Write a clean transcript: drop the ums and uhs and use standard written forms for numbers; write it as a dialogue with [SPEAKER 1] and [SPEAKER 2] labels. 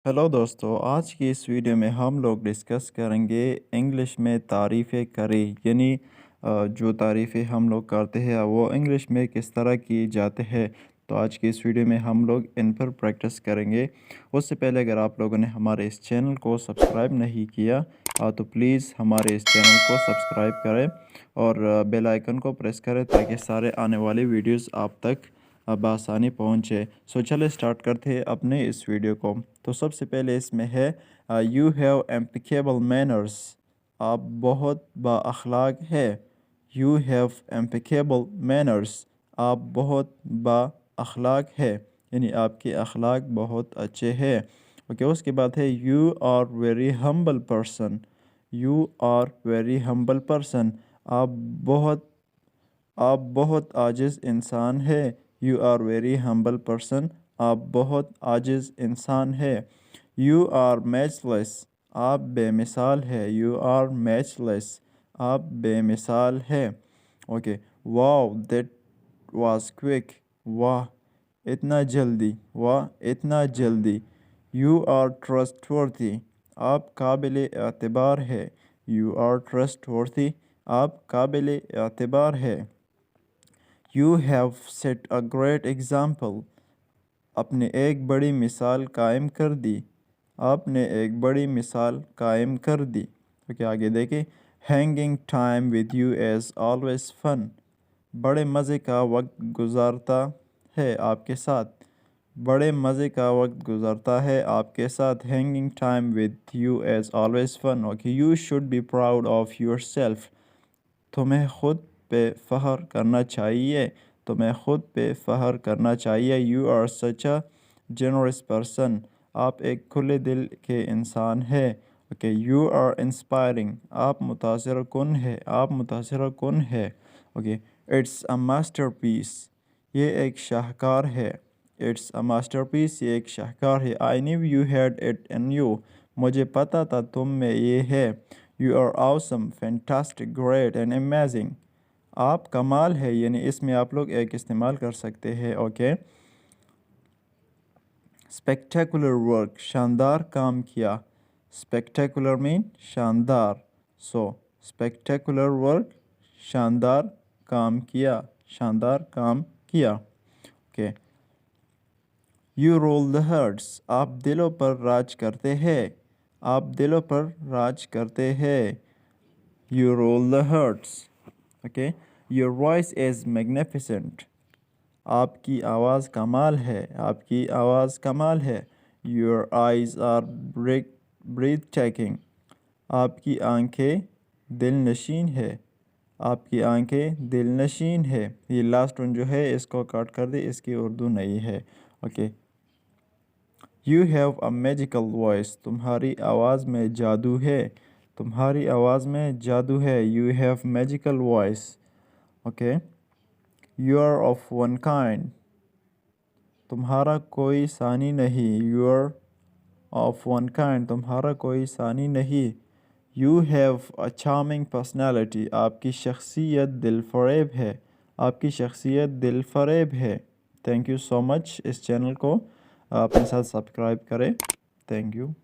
[SPEAKER 1] Hello दोस्तों, आज की इस वीडियो में हम लोग डिस्कस करेंगे इंग्लिश में तारीफ़ें करें, यानी जो तारीफ़ें हम लोग करते हैं वो इंग्लिश में किस तरह की जाते हैं। तो आज की इस वीडियो में हम लोग इन पर प्रैक्टिस करेंगे। उससे पहले अगर आप लोगों ने हमारे इस चैनल को सब्सक्राइब नहीं किया तो प्लीज़ हमारे इस चैनल को सब्सक्राइब करें और बेल आइकन को प्रेस करें ताकि सारे आने वाले वीडियोज़ आप तक बआसानी पहुँचे। सो चले स्टार्ट करते हैं अपने इस वीडियो को। तो सबसे पहले इसमें है यू हैव इम्पेकेबल मैनर्स, आप बहुत बाअखलाक है। यू हैव इम्पेकेबल मैनर्स, आप बहुत बाअखलाक है, यानी आपके अखलाक बहुत अच्छे हैं। ओके, उसके बाद है you are very humble person. You are very humble person, आप बहुत आजिज़ इंसान है। You are very humble person, आप बहुत आजिज़ इंसान है। यू आर मैचलेस, आप बेमिसाल है। यू आर मैचलेस, आप बेमिसाल है। Okay, wow that was quick, वाह इतना जल्दी, वाह इतना जल्दी। यू आर ट्रस्टवर्थी, आप काबिल एतबार है। यू आर ट्रस्टवर्थी, आप काबिल एतबार है। You have set a great example, आपने एक बड़ी मिसाल कायम कर दी। आपने एक बड़ी मिसाल कायम कर दी। ओके, आगे देखें। Hanging time with you as always fun, बड़े मज़े का वक्त गुजारता है आपके साथ। बड़े मज़े का वक्त गुजारता है आपके साथ। Hanging time with you as always fun. Okay, you should be proud of your self, तुम्हें ख़ुद पे फ़ख्र करना चाहिए। तुम्हें ख़ुद पे फ़ख्र करना चाहिए। You are such a generous person, आप एक खुले दिल के इंसान है। ओके, यू आर इंस्पायरिंग, आप मुतासिर कुन है। आप मुतासिर कुन है। ओके, इट्स अ मास्टरपीस, ये एक शाहकार है। इट्स अ मास्टरपीस, ये एक शाहकार है। I knew you had it in you, मुझे पता था तुम में ये है। You are awesome, fantastic, great and amazing, आप कमाल है, यानी इसमें आप लोग एक इस्तेमाल कर सकते हैं। ओके, स्पेक्टेकुलर वर्क, शानदार काम किया। स्पेक्टेकुलर मीन शानदार। सो स्पेक्टेकुलर वर्क, शानदार काम किया, शानदार काम किया। Okay, you rule the hearts, आप दिलों पर राज करते हैं। आप दिलों पर राज करते हैं। You rule the hearts. Okay, your voice is magnificent, आपकी आवाज़ कमाल है। आपकी आवाज़ कमाल है। Your eyes are breathtaking, आपकी आंखें दिल नशीन है। आपकी आंखें दिल नशीन है। ये लास्ट वन जो है इसको काट कर दे, इसकी उर्दू नहीं है। Okay, you have a magical voice, तुम्हारी आवाज़ में जादू है। तुम्हारी आवाज़ में जादू है। You have magical voice. Okay, you are of one kind, तुम्हारा कोई सानी नहीं। You are of one kind, तुम्हारा कोई सानी नहीं। You have a charming personality, आपकी शख्सियत दिलफरेब है। आपकी शख्सियत दिलफरेब है। Thank you so much. इस चैनल को अपने साथ सब्सक्राइब करें। Thank you.